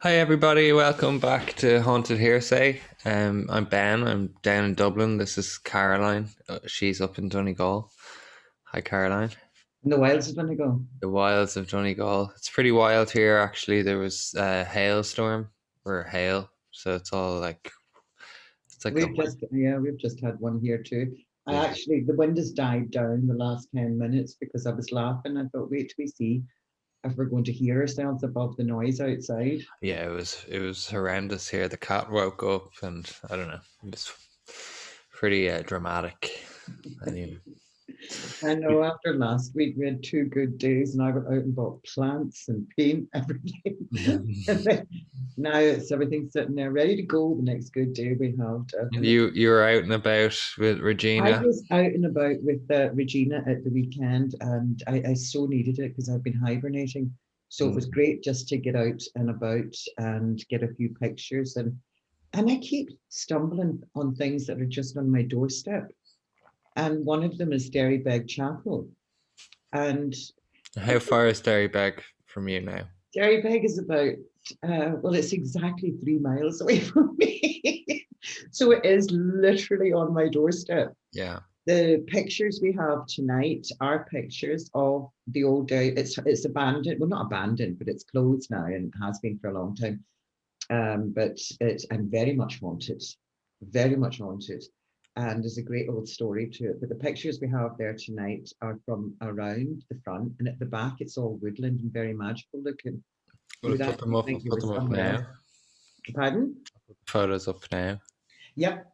Hi everybody, welcome back to Haunted Hearsay. I'm Ben. I'm down in Dublin. This is Caroline. She's up in Donegal. Hi Caroline. In the wilds of Donegal. The wilds of Donegal. It's pretty wild here actually. There was a hailstorm or hail, so it's like a We've just had one here too. I yeah, actually, the wind has died down the last 10 minutes because I was laughing. I thought, wait till we see if we're going to hear ourselves above the noise outside. yeah. It was horrendous here. The cat woke up, and I don't know. It was pretty dramatic. Anyway. I know after last week we had 2 good days and I went out and bought plants and paint, everything. And then now it's everything sitting there ready to go the next good day we have. Definitely. You were out and about with I Regina. was out and about with Regina at the weekend, and I so needed it because I've been hibernating. So it was Mm. great just to get out and about and get a few pictures. And I keep stumbling on things that are just on my doorstep. And one of them is Derrybeg Chapel. And How far is Derrybeg from you now? Derrybeg is about, well, it's exactly 3 miles away from me. So it is literally on my doorstep. Yeah. The pictures we have tonight are pictures of the old day. It's abandoned. Well, not abandoned, but it's closed now and has been for a long time. But it's I'm very much haunted. And there's a great old story to it. But the pictures we have there tonight are from around the front, and at the back it's all woodland and very magical looking. You We'll would put them actually up. We'll think you put were them up somewhere else. now. Pardon? Photos up now. Yep.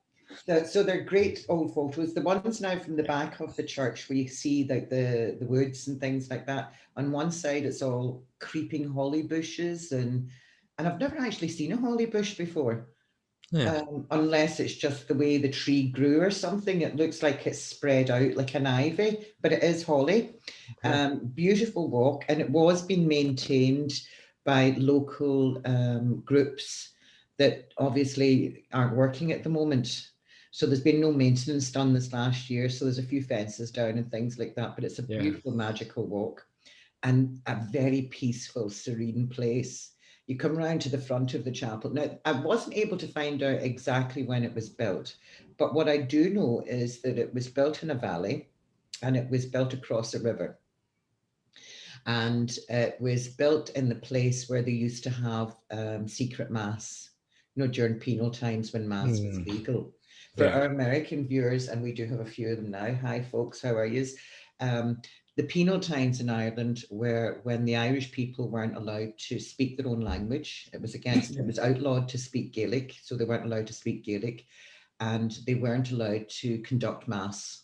So they're great old photos. The ones now from the back of the church where you see the woods and things like that. On one side, it's all creeping holly bushes, and I've never actually seen a holly bush before, Yeah. unless it's just the way the tree grew or something. It looks like it's spread out like an ivy, but it is holly. Okay. Beautiful walk, and it was being maintained by local groups that obviously aren't working at the moment. So there's been no maintenance done this last year. So there's a few fences down and things like that. But it's a Yeah. beautiful, magical walk and a very peaceful, serene place. You come round to the front of the chapel. Now, I wasn't able to find out exactly when it was built, but what I do know is that it was built in a valley and it was built across a river. And it was built in the place where they used to have secret mass, during penal times when mass was Hmm. legal. For Yeah. our American viewers, and we do have a few of them now. Hi, folks, how are you? Um, the penal times in Ireland were when the Irish people weren't allowed to speak their own language. It was outlawed to speak Gaelic, so they weren't allowed to speak Gaelic, and they weren't allowed to conduct mass,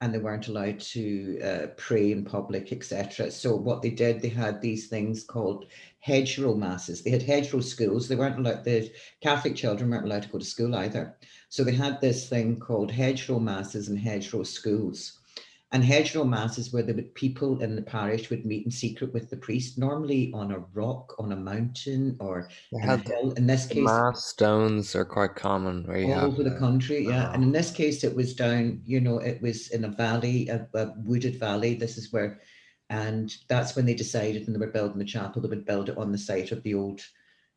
and they weren't allowed to pray in public, etc. So what they did, they had these things called hedgerow masses. They had hedgerow schools. They weren't allowed. The Catholic children weren't allowed to go to school either. So they had this thing called hedgerow masses and hedgerow schools. And hedgerow masses where people in the parish would meet in secret with the priest, normally on a rock, on a mountain, or They in a had hill. In this the case, mass stones are quite common where you all have over the country, yeah. And oh, in this case, it was down, it was in a valley, a wooded valley. This is where, and that's when they decided when they were building the chapel, they would build it on the site of the old,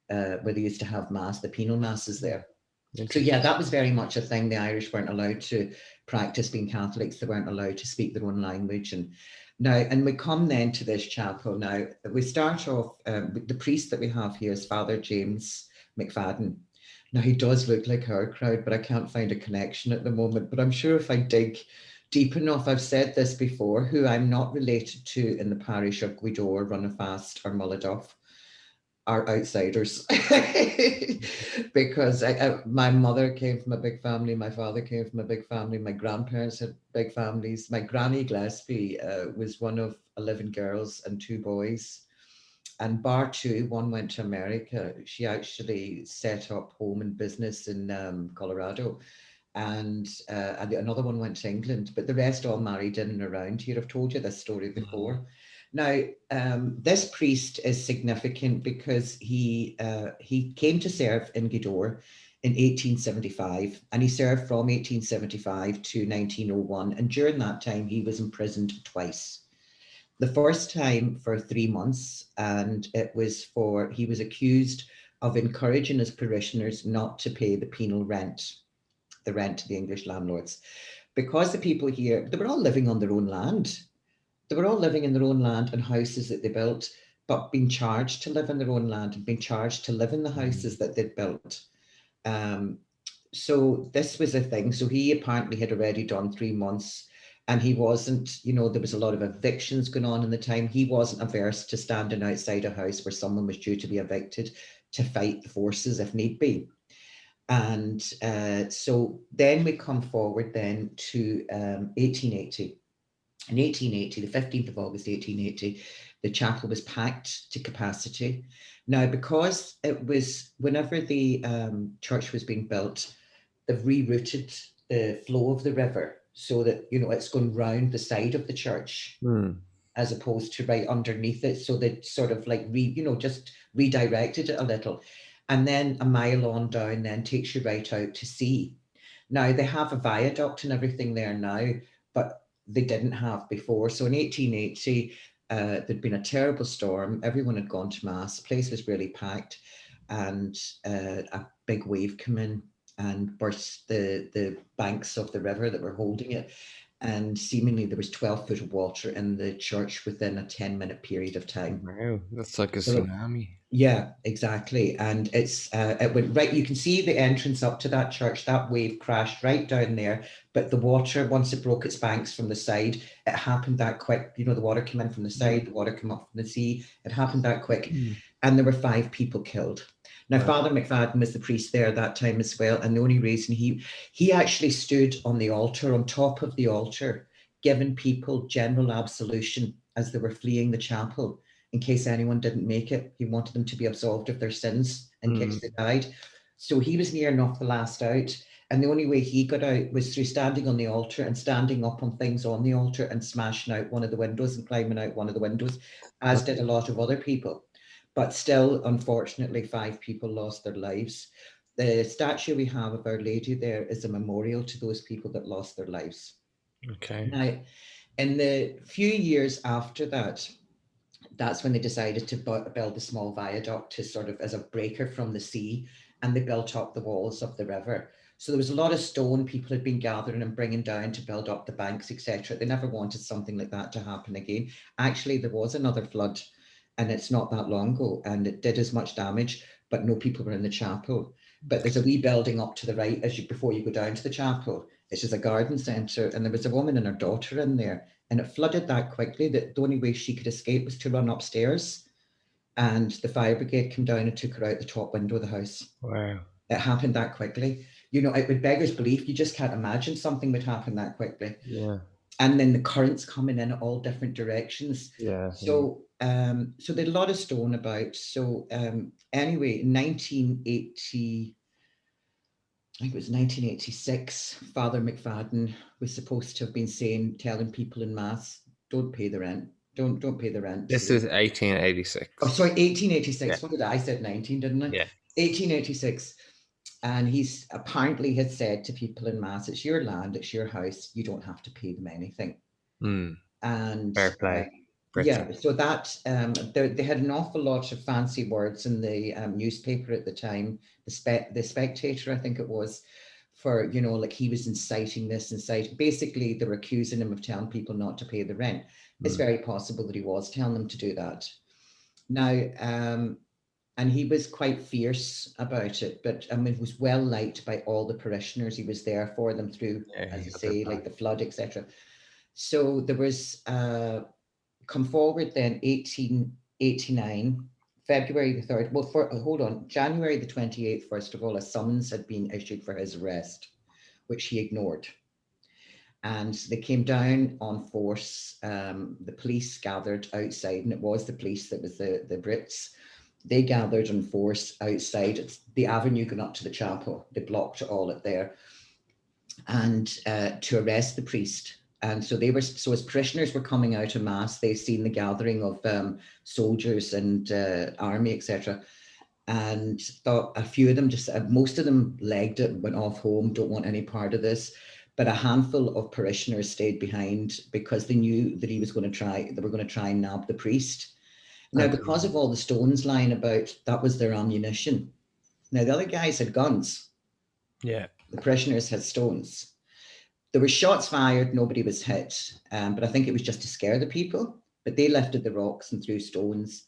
where they used to have mass, the penal masses there. So yeah, interesting. that was very much a thing. The Irish weren't allowed to practice being Catholics. They weren't allowed to speak their own language. And we come then to this chapel. Now we start off. The priest that we have here is Father James McFadden. Now he does look like our crowd, but I can't find a connection at the moment. But I'm sure if I dig deep enough, I've said this before, who I'm not related to in the parish of Gweedore, Runnafast, or Mulladuff are outsiders because my mother came from a big family, my father came from a big family, my grandparents had big families. My granny Gillespie was one of 11 girls and 2 boys, and bar two, one went to America. She actually set up home and business in Colorado, and another one went to England, but the rest all married in and around here. I've told you this story Mhm. before. Now, this priest is significant because he came to serve in Gweedore in 1875, and he served from 1875 to 1901. And during that time, he was imprisoned twice. The first time for 3 months, and he was accused of encouraging his parishioners not to pay the penal rent, the rent to the English landlords. Because the people here, they were all living on their own land. They were all living in their own land and houses that they built, but being charged to live in their own land and being charged to live in the houses that they'd built. Um, so this was a thing. So he apparently had already done 3 months, and he wasn't, there was a lot of evictions going on in the time. He wasn't averse to standing outside a house where someone was due to be evicted to fight the forces if need be. And so then we come forward then to 1880. In 1880, the 15th of August, 1880, the chapel was packed to capacity. Now, because it was, whenever the church was being built, they've rerouted the flow of the river so that, it's going round the side of the church as opposed to right underneath it. So they sort of like, just redirected it a little. And then a mile on down then takes you right out to sea. Now, they have a viaduct and everything there now, but they didn't have before. So in 1880, there'd been a terrible storm. Everyone had gone to mass. The place was really packed, and a big wave came in and burst the banks of the river that were holding it. And seemingly there was 12 foot of water in the church within a 10-minute period of time. Wow, that's like a So tsunami. yeah, exactly. And it went right. You can see the entrance up to that church. That wave crashed right down there. But the water, once it broke its banks from the side, it happened that quick. The water came in from the side, the water came up from the sea. It happened that quick. And there were 5 people killed. Now, Wow. Father McFadden was the priest there at that time as well. And the only reason he actually stood on the altar, on top of the altar, giving people general absolution as they were fleeing the chapel. In case anyone didn't make it, he wanted them to be absolved of their sins in case they died. So he was near enough the last out. And the only way he got out was through standing on the altar and standing up on things on the altar and smashing out one of the windows and climbing out one of the windows, as did a lot of other people. But still, unfortunately, 5 people lost their lives. The statue we have of Our Lady there is a memorial to those people that lost their lives. Okay. Now, in the few years after that, that's when they decided to build a small viaduct to sort of as a breaker from the sea, and they built up the walls of the river. So there was a lot of stone people had been gathering and bringing down to build up the banks, etc. They never wanted something like that to happen again. Actually, there was another flood, and it's not that long ago, and it did as much damage, but no people were in the chapel. But there's a wee building up to the right before you go down to the chapel. It's just a garden centre, and there was a woman and her daughter in there, and it flooded that quickly that the only way she could escape was to run upstairs. And the fire brigade came down and took her out the top window of the house. Wow. It happened that quickly. It would beggars belief. You just can't imagine something would happen that quickly. Yeah. And then the currents coming in at all different directions. Yeah. So so there's a lot of stone about. So anyway, in 1980, I think it was 1986, Father McFadden was supposed to have been telling people in mass, don't pay the rent. Don't pay the rent. This is 1886. Oh, sorry, 1886. Yeah. What did I said 19, didn't I? Yeah. 1886. And he's apparently had said to people in mass, it's your land, it's your house, you don't have to pay them anything. And fair play. yeah, so that they had an awful lot of fancy words in the newspaper at the time, the Spectator, I think it was, for, like he was inciting this, basically they were accusing him of telling people not to pay the rent. It's very possible that he was telling them to do that. Now, and he was quite fierce about it, but I mean, was well liked by all the parishioners. He was there for them through, as I say, like the flood, etc. So there was come forward then 1889, February the 3rd. Well, hold on, January the 28th, first of all, a summons had been issued for his arrest, which he ignored. And they came down on force. The police gathered outside, and it was the police that was the Brits. They gathered in force outside. It's the avenue going up to the chapel. They blocked all it there, and to arrest the priest. And so as parishioners were coming out of mass, they seen the gathering of soldiers and army, etc. And thought a few of them most of them legged it, went off home, don't want any part of this. but a handful of parishioners stayed behind because they knew that they were going to try and nab the priest. Now, Okay. because of all the stones lying about, that was their ammunition. Now, the other guys had guns. Yeah. The parishioners had stones. There were shots fired, nobody was hit, but I think it was just to scare the people. But they lifted the rocks and threw stones.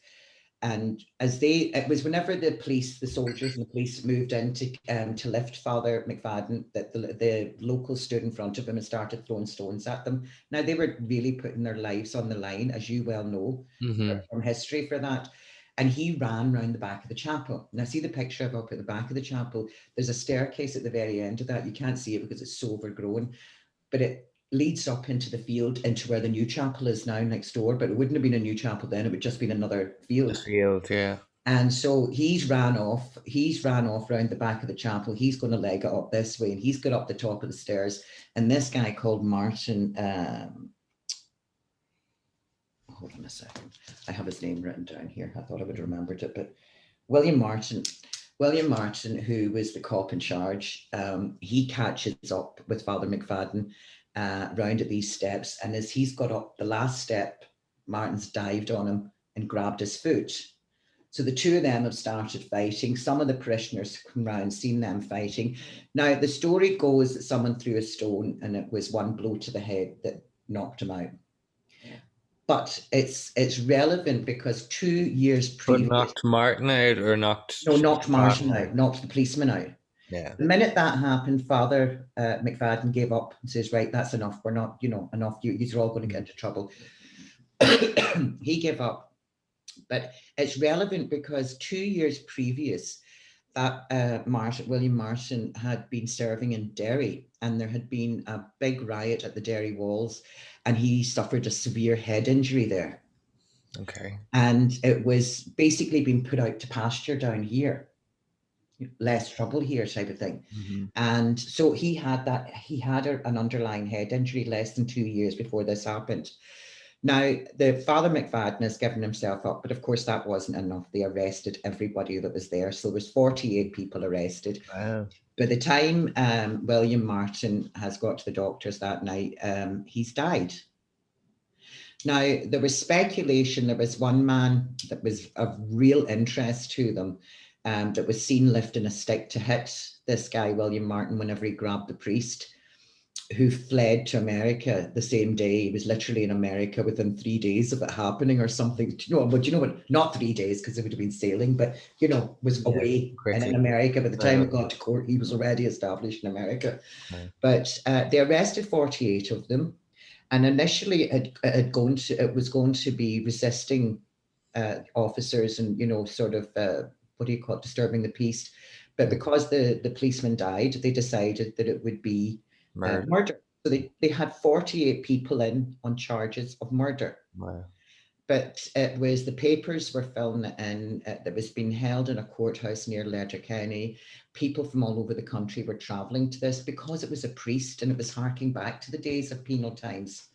And it was whenever the soldiers and the police moved in to lift Father McFadden, that the locals stood in front of him and started throwing stones at them. Now, they were really putting their lives on the line, as you well know from history for that. And he ran round the back of the chapel. Now, see the picture up at the back of the chapel? There's a staircase at the very end of that. You can't see it because it's so overgrown, but it leads up into the field, into where the new chapel is now next door. But it wouldn't have been a new chapel then, it would just been another field. The field, yeah. And so he's ran off round the back of the chapel. He's going to leg it up this way, and he's got up the top of the stairs. And this guy called Martin, hold on a second, I have his name written down here. I thought I would have remembered it, but William Martin, who was the cop in charge, he catches up with Father McFadden round at these steps. And as he's got up the last step, Martin's dived on him and grabbed his foot. So the two of them have started fighting. Some of the parishioners come round, seen them fighting. Now, the story goes that someone threw a stone and it was one blow to the head that knocked him out. But it's relevant because 2 years previous... But knocked Martin out or knocked... No, knocked Martin out, knocked the policeman out. Yeah. The minute that happened, Father McFadden gave up and says, right, that's enough. We're not, enough. You're all going to get into trouble. He gave up. But it's relevant because 2 years previous, that William Martin had been serving in Derry, and there had been a big riot at the Derry walls, and he suffered a severe head injury there. Okay. And it was basically being put out to pasture down here. Less trouble here type of thing. And so he had an underlying head injury less than 2 years before this happened. Now, the Father McFadden has given himself up, but of course that wasn't enough. They arrested everybody that was there. So there was 48 people arrested. Wow. By the time William Martin has got to the doctors that night, he's died. Now, there was speculation. There was one man that was of real interest to them, that was seen lifting a stick to hit this guy, William Martin, whenever he grabbed the priest, who fled to America the same day. He was literally in America within 3 days of it happening or something. But you know what? Not 3 days, because it would have been sailing, but, was away and in America. By the time it got to court, he was already established in America. Okay. But they arrested 48 of them. And initially it was going to be resisting officers and, disturbing the peace. But because the policeman died, they decided that it would be murder. So they had 48 people in on charges of murder. Wow. But it was, the papers were filling in, that was being held in a courthouse near Letterkenny. People from all over the country were travelling to this because it was a priest, and it was harking back to the days of penal times.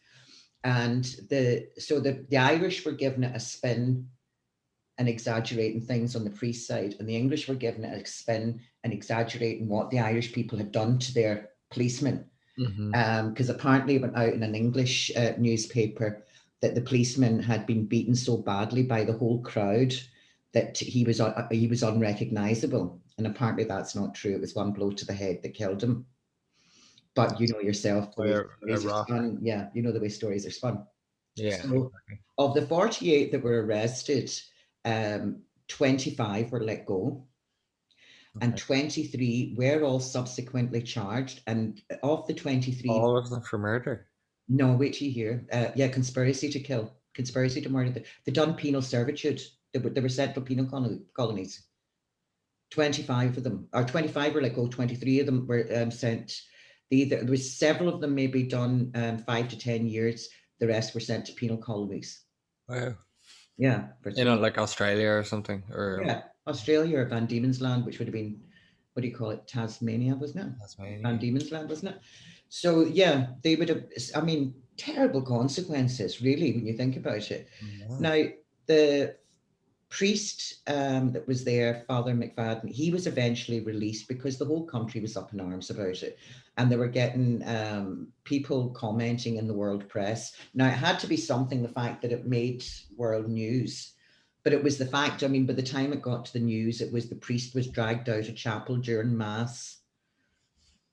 And the Irish were giving it a spin and exaggerating things on the priest side, and the English were giving it a spin and exaggerating what the Irish people had done to their policemen. Because apparently it went out in an English newspaper that the policeman had been beaten so badly by the whole crowd that he was unrecognizable. And apparently that's not true. It was one blow to the head that killed him. But you know yourself, the way stories are spun. Yeah, you know the way stories are spun. Yeah. So of the 48 that were arrested, 25 were let go. Okay. And 23 were all subsequently charged. And of the 23... All of them for murder? No, wait till you hear. Conspiracy to kill, conspiracy to murder. They done penal servitude. They were central penal colonies. 25 of them, or 25 were let go, 23 of them were sent. There was several of them maybe done 5 to 10 years. The rest were sent to penal colonies. Wow. Yeah. Like Australia or something? Or yeah, Australia or Van Diemen's Land, which would have been, what do you call it, Tasmania, wasn't it? Tasmania. Van Diemen's Land, wasn't it? So yeah, they would have, terrible consequences, really, when you think about it. Yeah. Now, priest that was there, Father McFadden, he was eventually released because the whole country was up in arms about it. And they were getting people commenting in the world press. Now, it had to be something, the fact that it made world news. But it was the fact, I mean, by the time it got to the news, it was the priest was dragged out of chapel during Mass.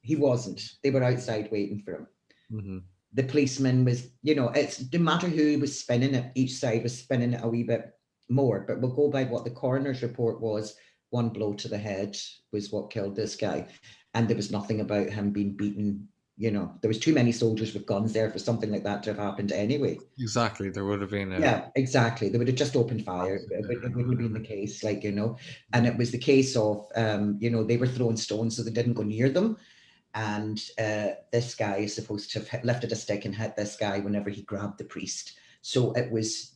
He wasn't. They were outside waiting for him. Mm-hmm. The policeman was, it's no matter who was spinning it, each side was spinning it a wee bit more. But we'll go by what the coroner's report was. One blow to the head was what killed this guy. And there was nothing about him being beaten. There was too many soldiers with guns there for something like that to have happened anyway. Exactly. There would have been a. Yeah, exactly. They would have just opened fire. It wouldn't have been the case, and it was the case of, they were throwing stones so they didn't go near them. And this guy is supposed to have lifted a stick and hit this guy whenever he grabbed the priest. So it was,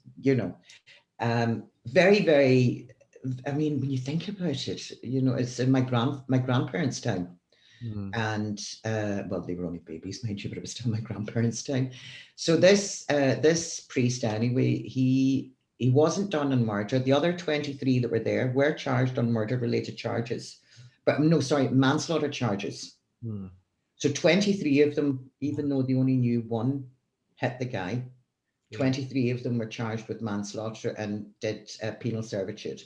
very, very, I mean, when you think about it, it's in my grandparents' time. Mm. And well, they were only babies, mind you, but it was still my grandparents' time. So this priest, anyway, he wasn't done on murder. The other 23 that were there were charged on murder-related charges, but no, sorry, manslaughter charges. Mm. So 23 of them, even though they only knew one hit the guy, 23 of them were charged with manslaughter and did penal servitude.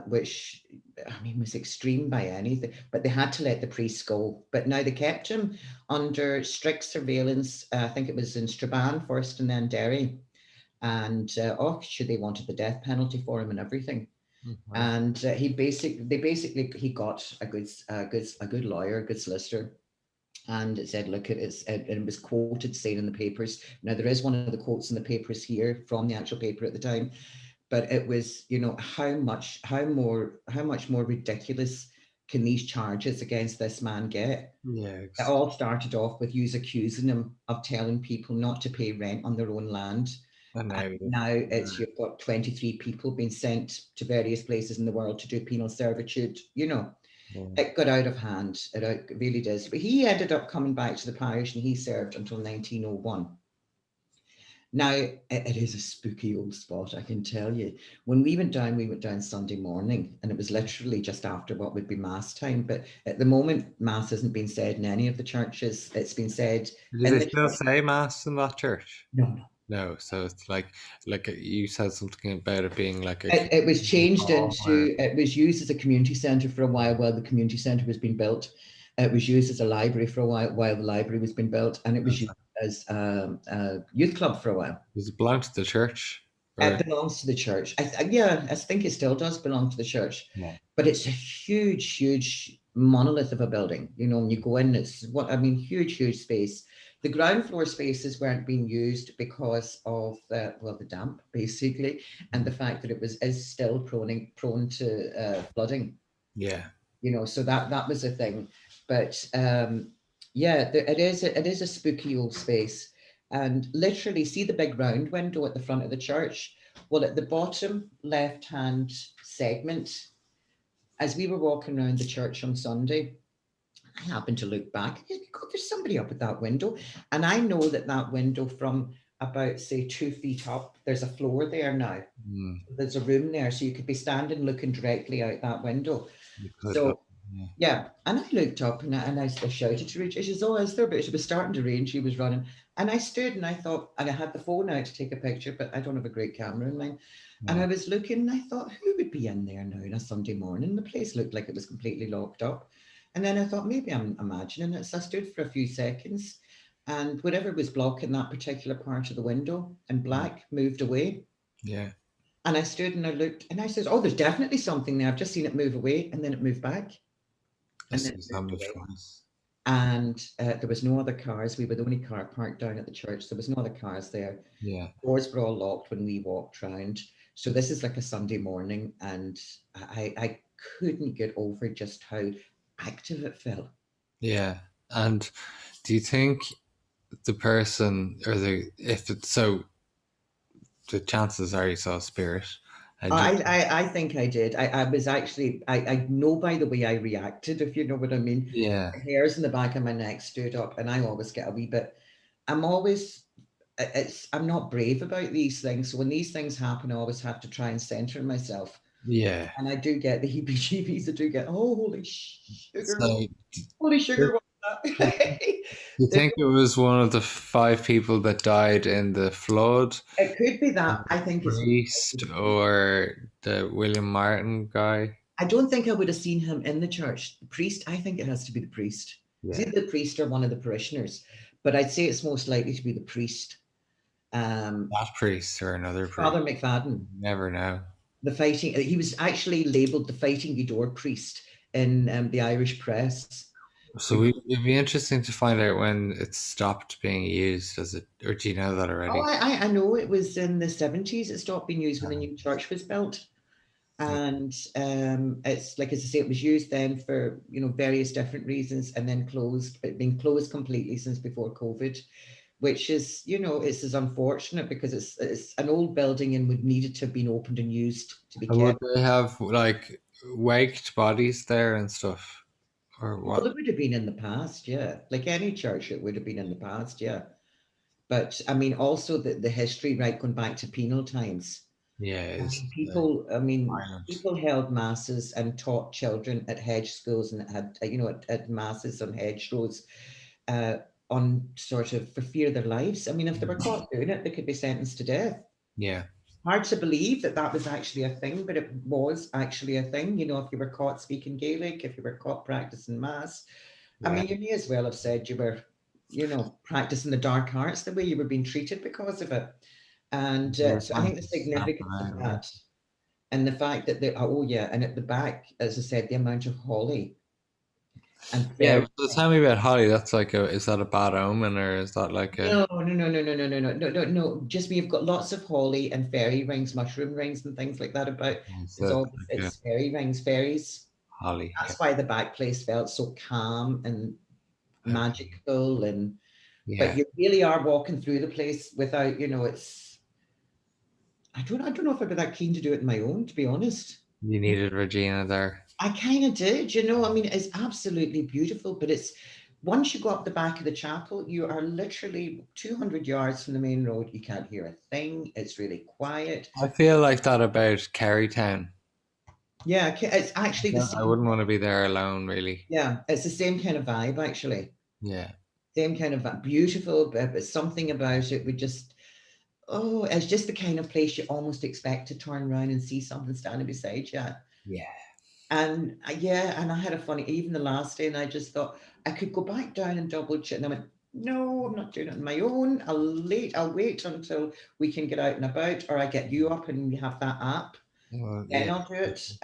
Which, I mean, was extreme by anything, but they had to let the priest go. But now they kept him under strict surveillance. I think it was in Strabane first and then Derry. And they wanted the death penalty for him and everything. Mm-hmm. And he got a good lawyer, a good solicitor. And it said, look, it was quoted, saying in the papers. Now, there is one of the quotes in the papers here from the actual paper at the time. But it was, how much more ridiculous can these charges against this man get? Yeah. It all started off with you accusing him of telling people not to pay rent on their own land. And now it's you've got 23 people being sent to various places in the world to do penal servitude. It got out of hand. It really does. But he ended up coming back to the parish and he served until 1901. Now, it is a spooky old spot, I can tell you. When we went down Sunday morning, and it was literally just after what would be Mass time. But at the moment, Mass hasn't been said in any of the churches. It's been said do in they the still church. say Mass in that church? No. No. So it's like you said something about it being like a. It was changed Or, it was used as a community centre for a while the community centre was being built. It was used as a library for a while the library was being built, and it was used as a youth club for a while. Does it belong to the church? It belongs to the church. I think it still does belong to the church. Yeah. But it's a huge, huge monolith of a building. When you go in, huge space. The ground floor spaces weren't being used because of the damp, basically, and the fact that is still prone to flooding. Yeah. So that was a thing. But it is a spooky old space. And literally, see the big round window at the front of the church? Well, at the bottom left-hand segment, as we were walking around the church on Sunday, I happened to look back. God, there's somebody up at that window. And I know that window from about, say, 2 feet up, there's a floor there now. Mm. There's a room there. So you could be standing looking directly out that window. So, yeah. And I looked up and I shouted to her. She says, oh, is there? But it was starting to rain. She was running. And I stood and I thought, and I had the phone out to take a picture, but I don't have a great camera in mine. Yeah. And I was looking and I thought, who would be in there now on a Sunday morning? The place looked like it was completely locked up. And then I thought, maybe I'm imagining it. So I stood for a few seconds and whatever was blocking that particular part of the window in black moved away. Yeah. And I stood and I looked and I said, oh, there's definitely something there. I've just seen it move away. And then it moved back. And then it moved away. And there was no other cars. We were the only car parked down at the church. There was no other cars there. Yeah. Doors were all locked when we walked round. So this is like a Sunday morning. And I couldn't get over just how active it felt. Yeah. And do you think the person the chances are you saw a spirit? I think I did. I was actually, I know by the way I reacted, if you know what I mean. Yeah. The hairs in the back of my neck stood up and I always get a wee bit, I'm always I'm not brave about these things. So when these things happen, I always have to try and center myself. Yeah. And I do get the heebie-jeebies. I do get, oh, So, holy do sugar, what's that? you think it was one of the five people that died in the flood? It could be The that. I think it's. priest or the William Martin guy? I don't think I would have seen him in the church. The priest, I think it has to be the priest. It's Yeah. either the priest or one of the parishioners, but I'd say it's most likely to be the priest. Um, That priest or another priest. Father McFadden, Never know. the fighting. He was actually labelled the Fighting Eudore priest in the Irish press. So Because, it'd be interesting to find out when it stopped being used. Does it, or do you know that oh, already? I know it was in the 70s. It stopped being used when the Um, new church was built. yeah. And it's like, as I say, it was used then for various different reasons, and then closed. It been closed completely since before COVID, which is it's as unfortunate because it's an old building and would needed to have been opened and used to be And would kept. they have like waked bodies there and stuff, or Well, what? it would have been in the past, yeah. Like any church, it would have been in the past, yeah. But I mean, also the history, right, going back to penal times. Yeah, is I mean, violent. people held masses and taught children at hedge schools and had, at masses on hedgerows, uh, on sort of for fear of their lives. I mean, if they were caught doing it, they could be sentenced to death. Yeah, Hard to believe that that was actually a thing, but it was actually a thing. If you were caught speaking Gaelic, if you were caught practicing mass, I yeah. mean, you may as well have said you were, practicing the dark arts the way you were being treated because of it. And They were so I trying think to the stamp it significance of out. Like. that and the fact that oh yeah, and at the back, as I said, the amount of holly and Yeah, fairy. so tell me about Holly. That's like a, is that a bad omen or is that like a, No, no, no, no, no, no, no, no, no, no, no. Just me. You've got lots of holly and fairy rings, mushroom rings, and things like that about. is It's that all like a it's fairy rings, fairies. Holly? Yeah. That's why the back place felt so calm and Okay. magical, and but Yeah, you really are walking through the place without, it's. I don't know if I'd be that keen to do it on my own, to be honest. you needed Regina there. I kind of did, I mean, it's absolutely beautiful, but it's once you go up the back of the chapel, you are literally 200 yards from the main road. You can't hear a thing. It's really quiet. I feel like that about Kerrytown. Yeah, it's actually the I same. wouldn't want to be there alone, really. Yeah, it's the same kind of vibe, actually. Yeah. Same kind of beautiful, but something about it would just, oh, it's just the kind of place you almost expect to turn around and see something standing beside you. Yeah. And yeah, and I had a funny, even the last day, and I just thought I could go back down and double check. And I went, no, I'm not doing it on my own. I'll wait until we can get out and about, or I get you up and you have that app. Well, Then yeah. I'll do it.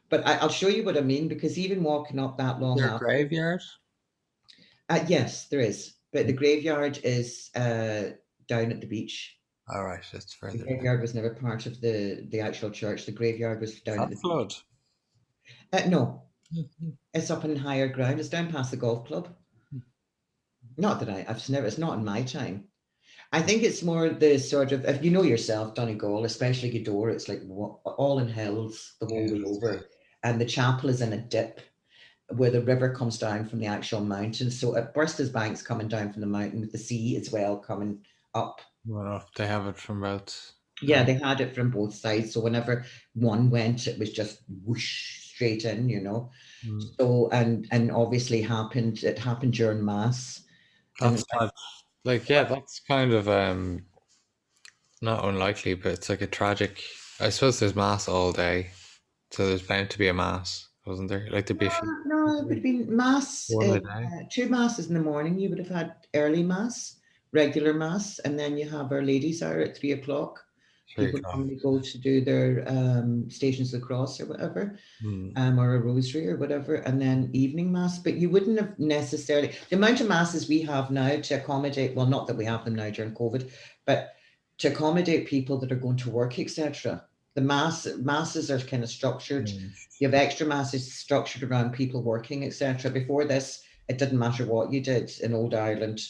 But I'll show you what I mean, because even walking up that Is long there a after, graveyard? yes, there is. But the graveyard is down at the beach. All right, that's The further down. graveyard was never part of the actual church. The graveyard was Is down at that the beach. flood? No, it's up in higher ground. It's down past the golf club. Not that I've never, it's not in my time. I think it's more the sort of, if you know yourself, Donegal, especially Gweedore, it's like all in hills the whole way over. And the chapel is in a dip where the river comes down from the actual mountain. So it bursts as banks coming down from the mountain with the sea as well coming up. Well, they have it from both. Yeah, they had it from both sides. So whenever one went, it was just whoosh straight in, Mm. So and obviously it happened during mass. And That's like yeah, that's kind of not unlikely, but it's like a tragic. I suppose there's mass all day, so there's bound to be a mass, wasn't there? Like there'd be a few, no, it would have been mass, one a day. two masses in the morning. You would have had early mass, regular mass, and then you have Our Lady's Hour at 3 o'clock. Three People o'clock. normally go to do their Stations of the Cross or whatever, Mm. or a rosary or whatever, and then evening mass. But you wouldn't have necessarily the amount of masses we have now to accommodate. Well, not that we have them now during COVID, but to accommodate people that are going to work, etc. The masses are kind of structured. You have extra masses structured around people working, etc. Before this, it didn't matter what you did in old Ireland.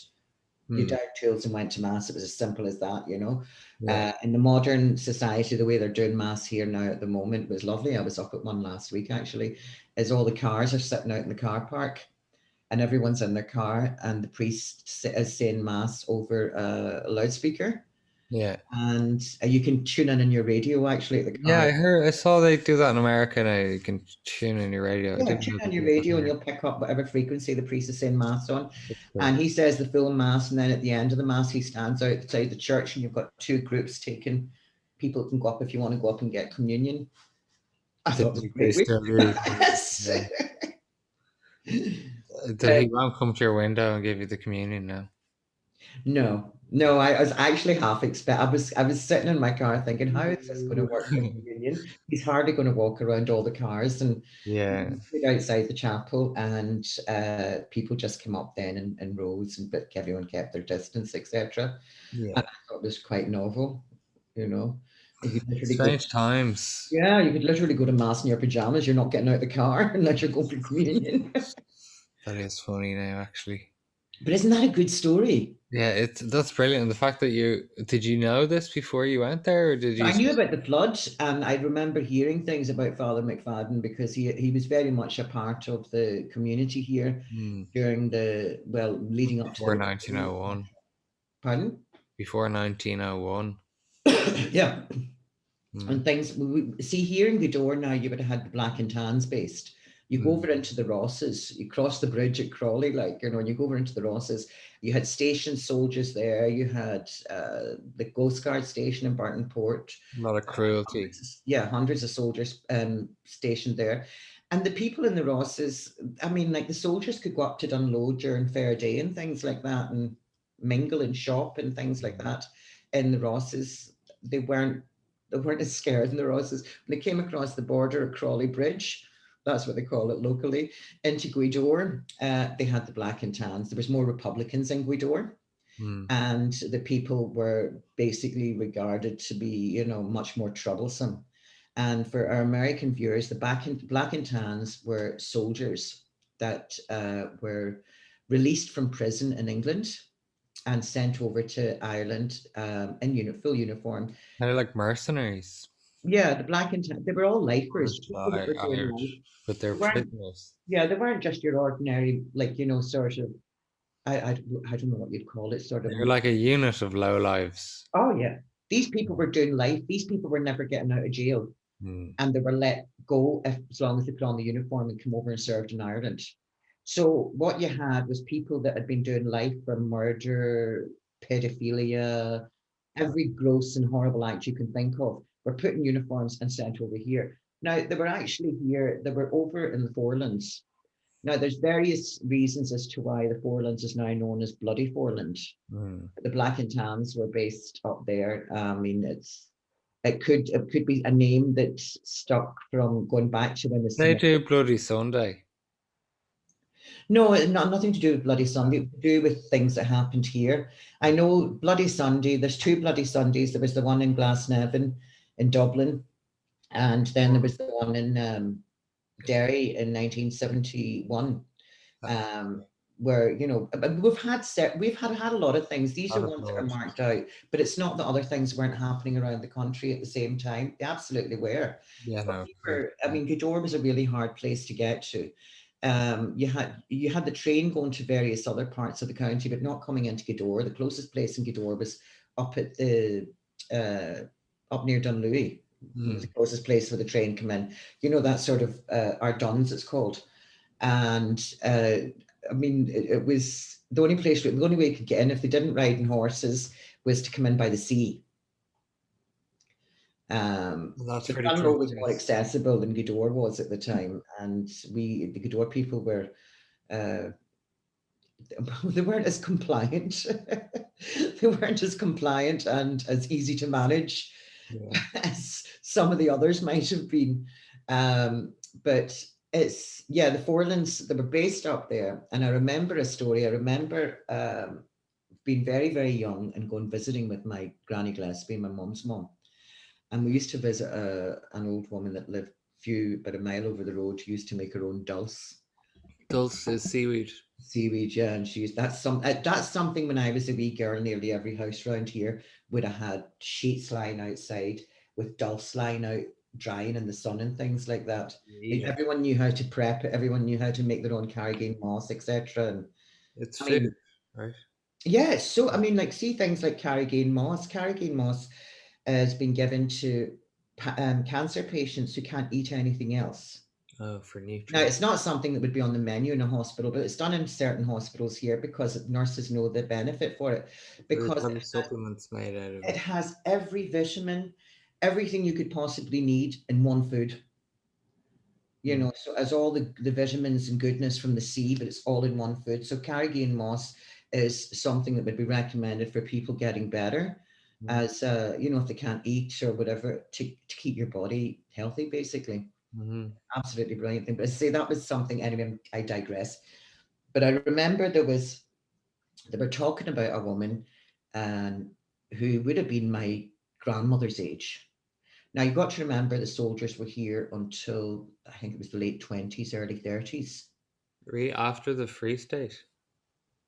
You Mm. died tools and went to mass. It was as simple as that. Yeah. In the modern society, the way they're doing mass here now at the moment was lovely. I was up at one last week actually. Is all the cars are sitting out in the car park, and everyone's in their car, and the priest is saying mass over a loudspeaker, Yeah. and you can tune in your radio actually at the Yeah, car. I saw they do that in America now. You can tune in your radio. I Yeah, didn't tune know they on your did that radio and here. you'll pick up whatever frequency the priest is saying mass on. That's cool. And he says the full mass, and then at the end of the mass, he stands outside the church, and you've got two groups taking. People can go up if you want to go up and get communion. I thought it was They great. still do. Yes. Yeah. Did Uh, he won't come to your window and give you the communion now? no, no, I was actually half expect. I was sitting in my car thinking, how is this going to work for communion? He's hardly going to walk around all the cars, and Yeah. outside the chapel, and people just came up then in rows, and but everyone kept their distance, etc. Yeah. And I thought it was quite novel, you know. You could literally go, Strange times. yeah, you could literally go to mass in your pajamas. You're not getting out of the car unless you're going for communion. That is funny now, actually. But isn't that a good story? Yeah, that's brilliant. And the fact that you know this before you went there, or did So you I knew just? about the flood, and I remember hearing things about Father McFadden because he was very much a part of the community here Hmm. during the leading up to Before the. 1901? Pardon? Before 1901? Yeah. Hmm. And things we see here in Gweedore now, you would have had the Black and Tans based. You go Hmm. over into the Rosses, you cross the bridge at Crawley, and you go over into the Rosses, you had station soldiers there, you had the Coast Guard station in Barton Port, A lot of cruelty. hundreds of soldiers stationed there. And the people in the Rosses, I mean, like the soldiers could go up to Dunloe during fair day and things like that, and mingle and shop and things like Hmm. that in the Rosses. They weren't they weren't as scared in the Rosses. When they came across the border at Crawley Bridge, that's what they call it locally, into Gweedore, they had the Black and Tans. There was more Republicans in Gweedore, Hmm. and the people were basically regarded to be, much more troublesome. And for our American viewers, the Black and Tans were soldiers that were released from prison in England and sent over to Ireland in full uniform. Kind of like mercenaries. Yeah, the Black and Tan, they were all lifers, Irish, people that were doing life. Irish, but they're They weren't, prisoners. yeah, they weren't just your ordinary, sort of, I don't know what you'd call it, sort of. They're like a unit of low lives. Oh yeah, these people were doing life. These people were never getting out of jail, Hmm. and they were let go as long as they put on the uniform and come over and served in Ireland. So what you had was people that had been doing life for murder, pedophilia, every gross and horrible act you can think of, were put in uniforms and sent over here. Now they were actually here. They were over in the Forelands. Now there's various reasons as to why the Forelands is now known as Bloody Foreland. Hmm. The Black and Tans were based up there. I mean, it could be a name that's stuck from going back to when the They Smith. do Bloody Sunday. No, nothing to do with Bloody Sunday. To do with things that happened here. I know Bloody Sunday. There's two Bloody Sundays. There was the one in Glasnevin, in Dublin, and then there was the one in Derry in 1971. Um, where we've had a lot of things. These are Lot of ones that are blood. marked out, but it's not that other things weren't happening around the country at the same time. They absolutely were. Yeah, But no. I mean, Gweedore was a really hard place to get to. You had the train going to various other parts of the county, but not coming into Gweedore. The closest place in Gweedore was up at the up near Dunlewy. Was Hmm. the closest place where the train come in. That sort of Arduns, it's called. And I mean, it was the only way you could get in if they didn't ride in horses was to come in by the sea. That's But pretty Dunlow was more treacherous. accessible than Gweedore was at the time, and the Gweedore people were uh, they weren't as compliant. They weren't as compliant and as easy to manage Yeah. as some of the others might have been. But the Forelands, they were based up there. And I remember a story. I remember being very, very young and going visiting with my Granny Gillespie, my mum's mum. And we used to visit an old woman that lived about a mile over the road, who used to make her own dulse. Dulce is seaweed. Seaweed, yeah, and that's something when I was a wee girl, nearly every house round here would have had sheets lying outside with dulse lying out drying in the sun and things like that. Jesus. Everyone knew how to prep it. Everyone knew how to make their own carrageen moss, etc. And It's I food, mean, right? yeah. So I mean, like, see things like carrageen moss. Carrageen moss has been given to cancer patients who can't eat anything else. Oh, for Now, nutrients. it's not something that would be on the menu in a hospital, but it's done in certain hospitals here because nurses know the benefit for it. So there's Because probably supplements made out of it it. has every vitamin, everything you could possibly need in one food. You Mm, know, so as all the vitamins and goodness from the sea, but it's all in one food. So carrageen moss is something that would be recommended for people getting better, mm, as you know, if they can't eat or whatever, to keep your body healthy, basically. mm, Absolutely brilliant thing. But I say that was something. Anyway, I digress. But I remember they were talking about a woman, and who would have been my grandmother's age. Now you've got to remember the soldiers were here until I think it was the late 20s, early 30s. After the Free State.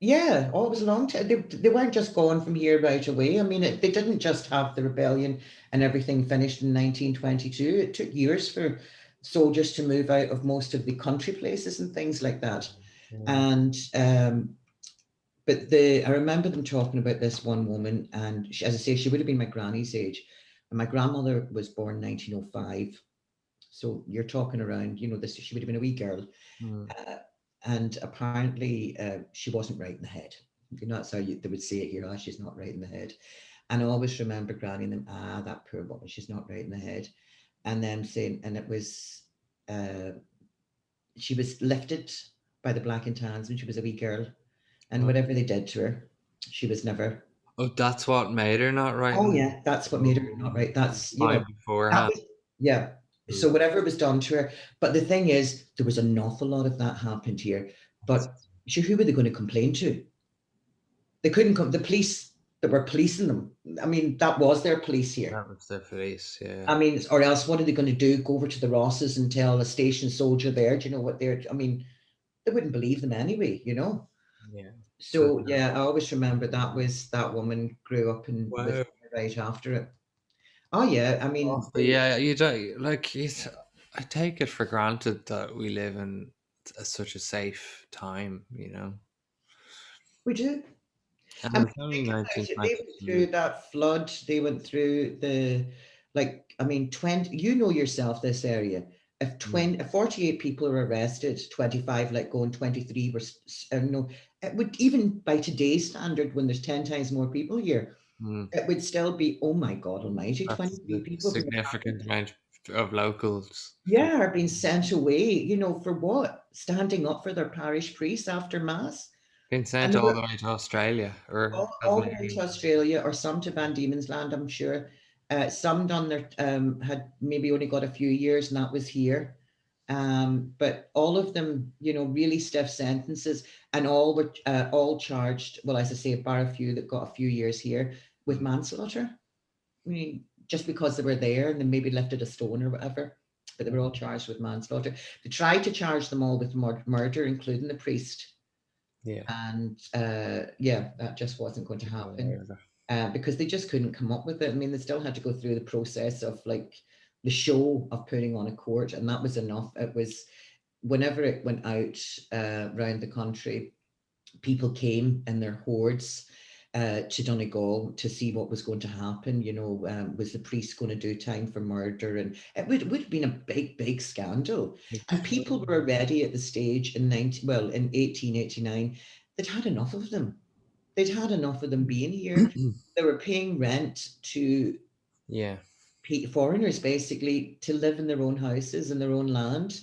Yeah, oh, it was a long time. They weren't just gone from here right away. I mean, they didn't just have the rebellion and everything finished in 1922. It took years for soldiers to move out of most of the country places and things like that. Mm, And but I remember them talking about this one woman, and she, as I say, she would have been my granny's age, and my grandmother was born 1905. So you're talking around, you know, this, she would have been a wee girl. mm. Uh, and apparently she wasn't right in the head. You know, that's how they would say it here. Ah, she's not right in the head. And I always remember Granny and them, ah, that poor woman, she's not right in the head. And them saying, and it was, uh, she was lifted by the Black and Tans when she was a wee girl. And Oh, whatever they did to her, she was never. oh, that's what made her not Oh writing. yeah, that's what made her not Oh, right. That's, you know, time that beforehand. was, yeah. Oh, So whatever was done to her, but the thing is, there was an awful lot of that happened here. But sure, who were they going to complain to? They couldn't come. The police that were policing them. I mean, that was their police here. that was their face, yeah. I mean, or else what are they going to do? Go over to the Rosses and tell a station soldier there? Do you know what they're? I mean, they wouldn't believe them anyway. You know. Yeah. So, So yeah, I always remember that woman grew up and with wow. right after it. Oh yeah, I Oh, mean, but yeah, you don't like. I take it for granted that we live in such a safe time, you know. we do. I And mean, it's only think about it. They went 1922. through that flood. They went through like, I mean, 20, you know yourself, this area. If Mm, 20, if 48 people are arrested, 25 let go and 23 were, no, it would, even by today's standard, when there's 10 times more people here, mm. it would still be, oh my God almighty, That's 23 the people. significant amount of locals from. Yeah, are being sent away, you know, for what? Standing up for their parish priest after Mass. Been And sent they all were the way to Australia or all the way Tasmania. to Australia, or some to Van Diemen's Land, I'm sure. Some done their had maybe only got a few years, and that was here. But all of them, you know, really stiff sentences, and all were all charged. Well, as I say, bar a few that got a few years here with Mm, manslaughter. I mean, just because they were there and they maybe lifted a stone or whatever, but they were all mm. charged with manslaughter. They tried to charge them all with murder, including the priest. Yeah. And yeah, that just wasn't going to happen Whatever. because they just couldn't come up with it. I mean, they still had to go through the process of like the show of putting on a court, and that was enough. It was whenever it went out around the country, people came in their hordes to Donegal to see what was going to happen. You know, was the priest going to do time for murder? And it would have been a big, big scandal. And people were already at the stage in in 1889, they'd had enough of them. They'd had enough of them being here. They were paying rent to Yeah. foreigners basically to live in their own houses and their own land.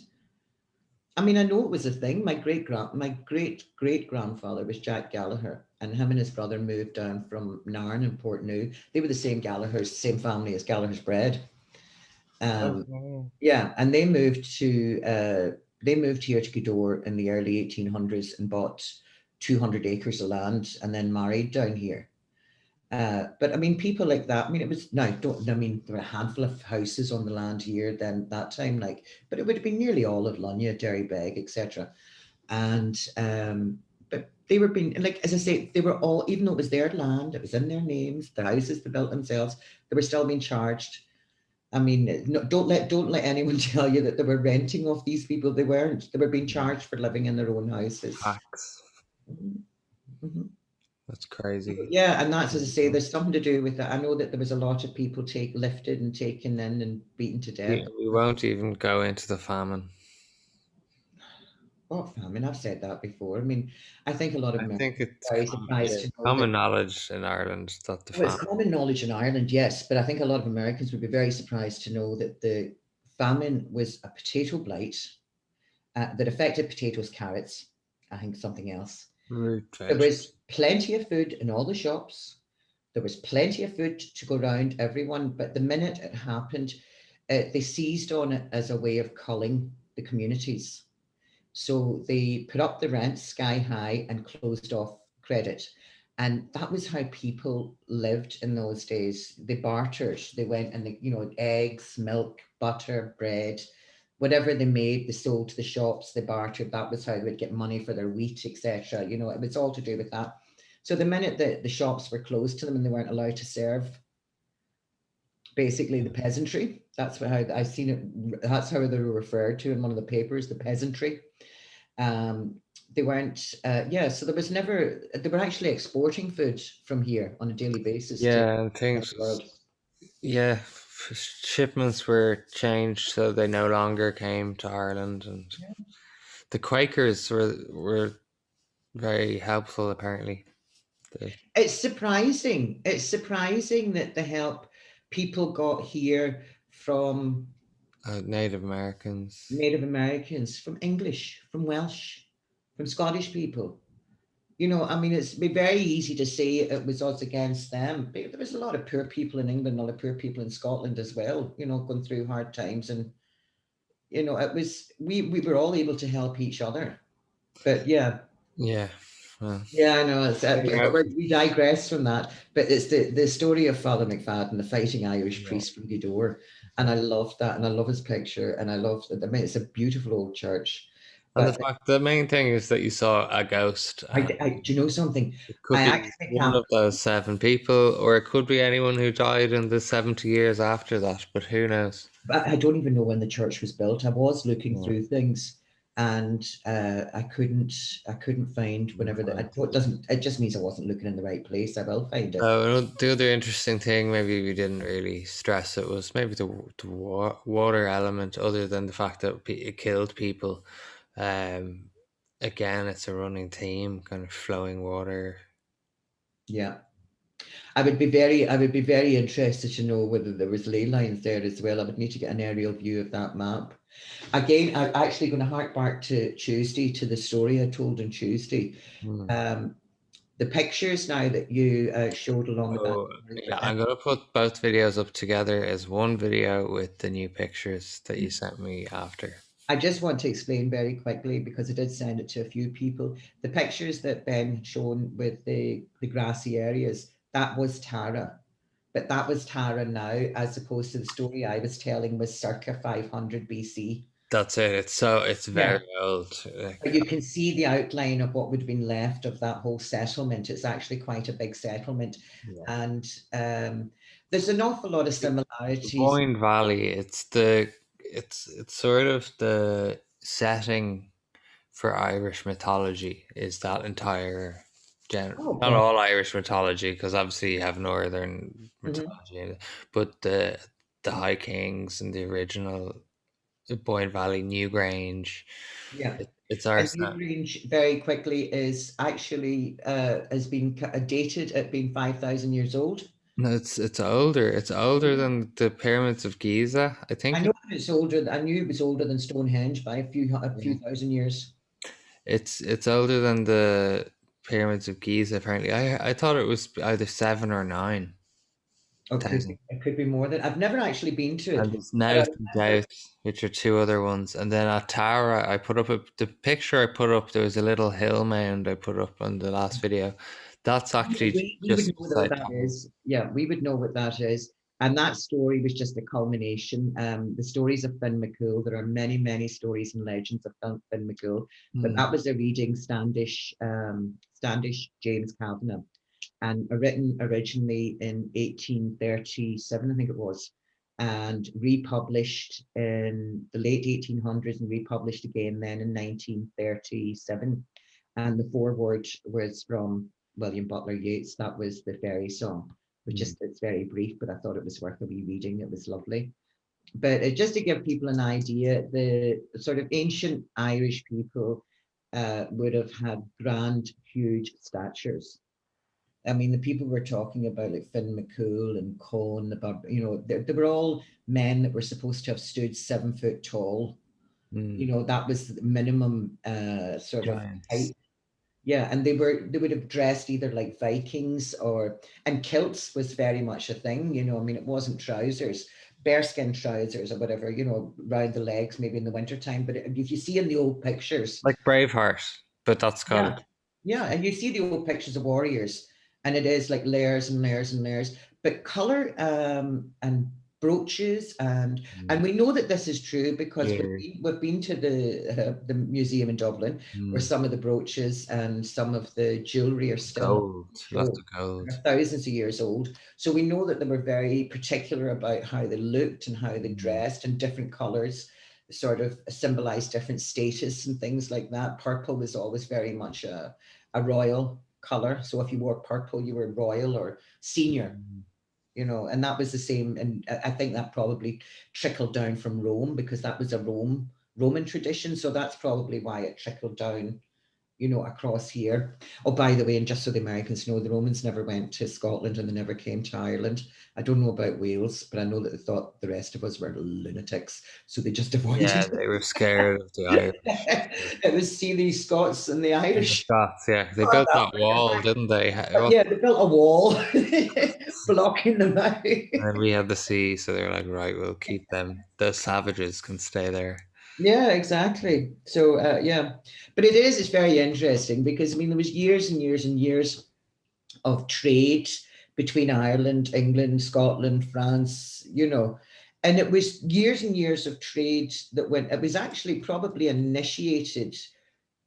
I mean, I know it was a thing. My great great grandfather was Jack Gallagher, and him and his brother moved down from Nairn in Portneuf. They were the same Gallagher's, same family as Gallagher's Bread. Um, Okay. yeah, and they moved here to Gweedore in the early 1800s and bought 200 acres of land and then married down here. But I mean, people like that. I mean, it was no, don't. I mean, there were a handful of houses on the land here then that time, like, but it would have been nearly all of Lunya, Derrybeg, etc. And but they were being like, as I say, they were all, even though it was their land, it was in their names, the houses they built themselves, they were still being charged. I mean, no, don't let anyone tell you that they were renting off these people. They weren't. They were being charged for living in their own houses. Hacks. Mhm, mhm. That's crazy. Yeah, and that's, as I say, there's something to do with that. I know that there was a lot of people lifted and taken in and beaten to death. We won't even go into the famine. Oh, I mean, I've said that before. I mean, I think a lot of I Americans think it's are very surprised yeah, to know that. common knowledge in Ireland that the Well, it's famine. common knowledge in Ireland, yes, but I think a lot of Americans would be very surprised to know that the famine was a potato blight that affected potatoes, carrots, I think something else. Root There veg. was plenty of food in all the shops. There was plenty of food to go around everyone, but the minute it happened, they seized on it as a way of culling the communities. So they put up the rents sky high and closed off credit. And that was how people lived in those days. They bartered. They went and, eggs, milk, butter, bread, whatever they made, they sold to the shops, they bartered. That was how they would get money for their wheat, etc. It was all to do with that. So the minute that the shops were closed to them and they weren't allowed to serve basically the peasantry, that's how I've seen it. That's how they were referred to in one of the papers, the peasantry. Um, they weren't, yeah, so there was never, they were actually exporting food from here on a daily basis to Yeah, and the things. world. Yeah, shipments were changed so they no longer came to Ireland, and the Quakers were very helpful apparently. The It's surprising. It's surprising that the help people got here from Native Americans. Native Americans, from English, from Welsh, from Scottish people. I mean, it's be very easy to say it was us against them, but there was a lot of poor people in England, a lot of poor people in Scotland as well, going through hard times. And, it was, we were all able to help each other. But yeah, Yeah, well, yeah, I know. It's, very but helpful. we digress from that. But it's the story of Father McFadden, the fighting Irish Yeah. priest from Gweedore. And I love that. And I love his picture. And I love that. I mean, it's a beautiful old church. And the But fact, the main thing is that you saw a ghost, and do you know something? it could I be actually one can't. of those 7 people, or it could be anyone who died in the 70 years after that. But who knows? I don't even know when the church was built. I was looking Yeah, through things, and I couldn't find couldn't whenever find it doesn't. It just means I wasn't looking in the right place. I will find it. the other interesting thing, maybe we didn't really stress it, was maybe the water element, other than the fact that it killed people. Um, Again, it's a running theme, kind of flowing water. Yeah. I would be very interested to know whether there was ley lines there as well. I would need to get an aerial view of that map. Again, I'm actually going to hark back to Tuesday, to the story I told on Tuesday. Hmm. Um, the pictures now that you showed along the back. Oh, yeah, I'm gonna put both videos up together as one video with the new pictures that you sent me after. I just want to explain very quickly, because I did send it to a few people. The pictures that Ben had shown with the grassy areas, that was Tara. But that was Tara now, as opposed to the story I was telling was circa 500 BC. That's it. It's Yeah. very old. Like, But you can see the outline of what would have been left of that whole settlement. It's actually quite a big settlement. yeah. And there's an awful lot of The similarities. Boyne Valley. It's sort of the setting for Irish mythology. Is that entire Oh, not God. all Irish mythology, because obviously you have Northern Mhm. mythology, but the High Kings and the original Boyne Valley, Newgrange. Yeah. It's our And Newgrange, very quickly, is actually has been dated at being 5,000 years old. no, it's older. It's older than the pyramids of Giza. I I think know it's older. I knew it was older than Stonehenge by a yeah. few thousand years. It's older than the pyramids of Giza. Apparently, I thought it was either 7 or 9 Or thousand. it could be more than. I've never actually been to And it, there's but I Naut and remember Doubt, which are two other ones. And then at Tara, I put up the picture I put up. There was a little hill mound I put up on the last video. That's actually we would just know what beside that Tara. is. Yeah, we would know what that is. And that story was just the culmination. The stories of Finn McCool. There are many, many stories and legends of Finn McCool, but Hmm. that was a reading Standish James Kavanagh, and written originally in 1837, I think it was. and republished in the late 1800s and republished again then in 1937. And the foreword was from William Butler Yeats. That was the fairy song, which Mm. is, it's very brief, but I thought it was worth a wee reading. It was lovely. But just to give people an idea, the sort of ancient Irish people would have had grand, huge statures. I mean, the people we're talking about, like Finn McCool and Cohn, about, you know, they were all men that were supposed to have stood 7 foot tall. You Mm. know, that was the minimum sort of Giants. height. Yeah, and they would have dressed either like Vikings or, and kilts was very much a thing, you know. I mean, it wasn't trousers, bearskin trousers or whatever, you know, round the legs maybe in the wintertime. But if you see in the old pictures, Like Braveheart, but that's got yeah, it. yeah, and you see the old pictures of warriors, and it is like layers and layers and layers. But color and brooches and Mm. we know that this is true because Gear. we've been to the museum in Dublin where Mm. some of the brooches and some of the jewelry are still Gold. Lots show. of gold. They're thousands of years old. So we know that they were very particular about how they looked and how they Mm. dressed in different colors, sort of symbolize different status and things like that. Purple was always very much a royal color. So if you wore purple, you were royal or senior, Mm. you know, and that was the same. And I think that probably trickled down from Rome because that was a Roman tradition. So that's probably why it trickled down, you know, across here. Oh, by the way, and just so the Americans know, the Romans never went to Scotland and they never came to Ireland. I don't know about Wales, but I know that they thought the rest of us were lunatics, so they just Yeah, avoided. they were scared of the Irish. It was see these Scots and the And the Irish. Scots, yeah. They Oh, built that that wall, didn't they? but yeah, they built a wall blocking them out. And then we had the sea, so they were like, right, we'll keep them. The savages can stay there. Yeah, exactly. So yeah, but it's very interesting because I mean there was years and years and years of trade between Ireland, England, Scotland, France, you know, and it was years and years of trade that went. It was actually probably initiated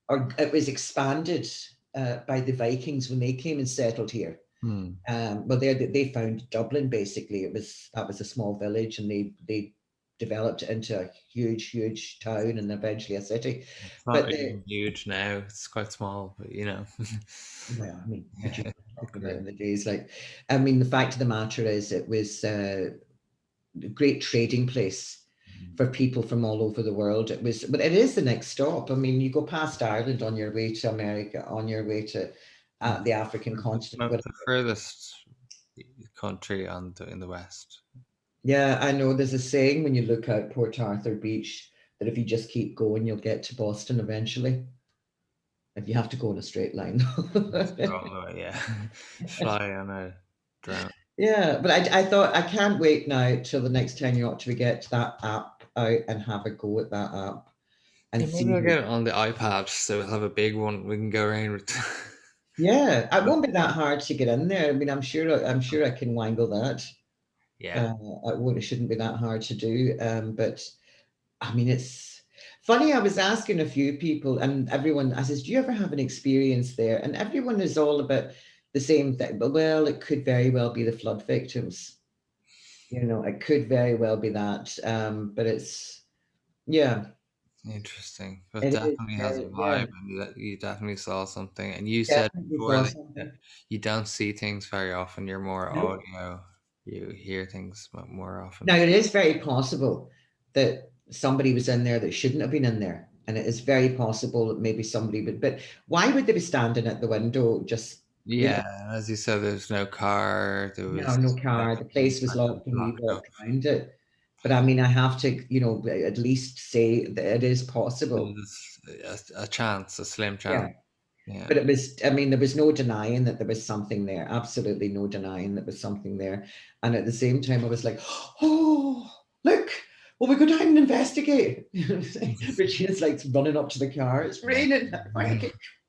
or it was expanded by the Vikings when they came and settled here. Hmm. Well, they found Dublin basically. That was a small village, and they developed it into a huge, huge town and eventually a city. It's not But the even huge now. It's quite small, but you know. well, I mean, but Yeah, you it talking about grew. in the days like, I mean, the fact of the matter is, it was a great trading place for people from all over the world. It was, but it is the next stop. I mean, you go past Ireland on your way to America, on your way to the African continent. The furthest country in the west. Yeah, I know there's a saying when you look out Port Arthur Beach that if you just keep going, you'll get to Boston eventually. If you have to go in a straight line. All the way, yeah. Fly on a drone. Yeah, but I thought I can't wait now till the next time you actually get that app out and have a go at that app Yeah, and maybe I'll see. get it on the iPad, so we'll have a big one we can go around with. Yeah, it won't be that hard to get in there. I mean, I'm sure I can wangle that. Yeah. It shouldn't be that hard to do. But I mean, it's funny. I was asking a few people, and everyone, I says, "Do you ever have an experience there?" And everyone is all about the same thing. But well, it could very well be the flood victims. You know, it could very well be that. But it's yeah, Interesting, but it is definitely has a very yeah, vibe, and you definitely saw something. And you said definitely before saw that something. you don't see things very often. You're more Nope. audio. You hear things more often. Now, it is very possible that somebody was in there that shouldn't have been in there. And it is very possible that maybe somebody would, but why would they be standing at the window just, you know, Yeah, as you said, there's no car. There no, was no car. The place was locked and we locked up. walked around it. But I mean, I have to, you know, at least say that it is There possible. was a chance, a slim Yeah. chance. Yeah. But it was, I mean, there was no denying that there was something there. Absolutely no denying that there was something there. And at the same time, I was like, oh, look, well, we go down and investigate. Regina's like running up to the car. It's raining. Yeah.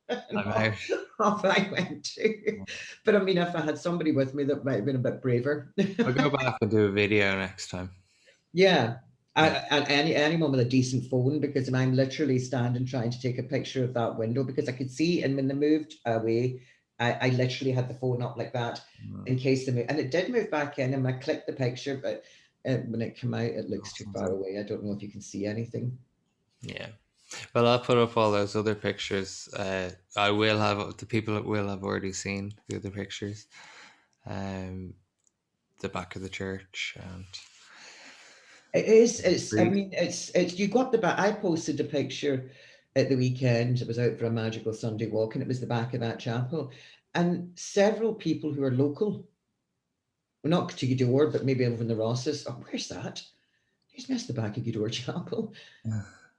And I'm out. off I went to. But I mean, if I had somebody with me, that might have been a bit braver. I'll go back and do a video next time. Yeah. Yeah. And anyone with a decent phone, because I'm literally standing trying to take a picture of that window because I could see, and when they moved away, I literally had the phone up like that Mm. in case they moved, and it did move back in, and I clicked the picture, but when it came out, it looks too far away. I don't know if you can see anything. Yeah. Well, I'll put up all those other pictures. I will have the people that will have already seen the other pictures. Um, the back of the church and It is. It's. I street. mean, it's. You got the back. I posted a picture at the weekend. It was out for a magical Sunday walk, and it was the back of that chapel, and several people who are local, well, not to Gweedore, but maybe over in the Rosses. Oh, where's that? Here's missed the back of Gweedore Chapel.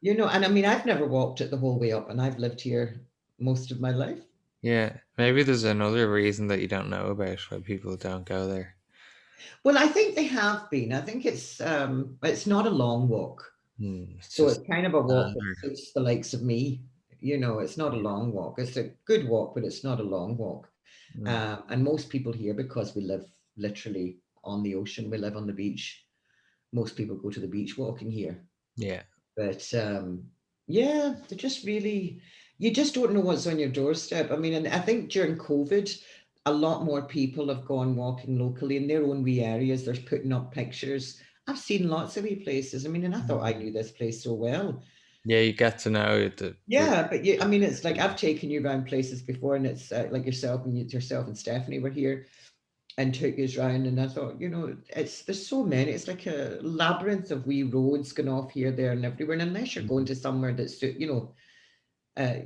You know, and I mean, I've never walked it the whole way up, and I've lived here most of my life. Yeah, maybe there's another reason that you don't know about why people don't go there. Well, I think they have been. I think it's not a long walk. It's So just it's kind of a walk that standard. suits the likes of me. You know, it's not a Yeah. long walk. It's a good walk, but it's not a long walk. Mm. And most people here, because we live literally on the ocean, we live on the beach. Most people go to the beach walking here. Yeah. But yeah, they're just really, you just don't know what's on your doorstep. I mean, and I think during COVID, a lot more people have gone walking locally in their own wee areas. They're putting up pictures. I've seen lots of wee places. I mean, and I thought I Mm. knew this place so well. Yeah, you get to know the Yeah, but I mean, it's like I've taken you around places before, and it's like yourself and Stephanie were here and took us round, and I thought, you know, it's there's so many. It's like a labyrinth of wee roads going off here, there, and everywhere. And unless you're going Mhm. to somewhere that's, you know, there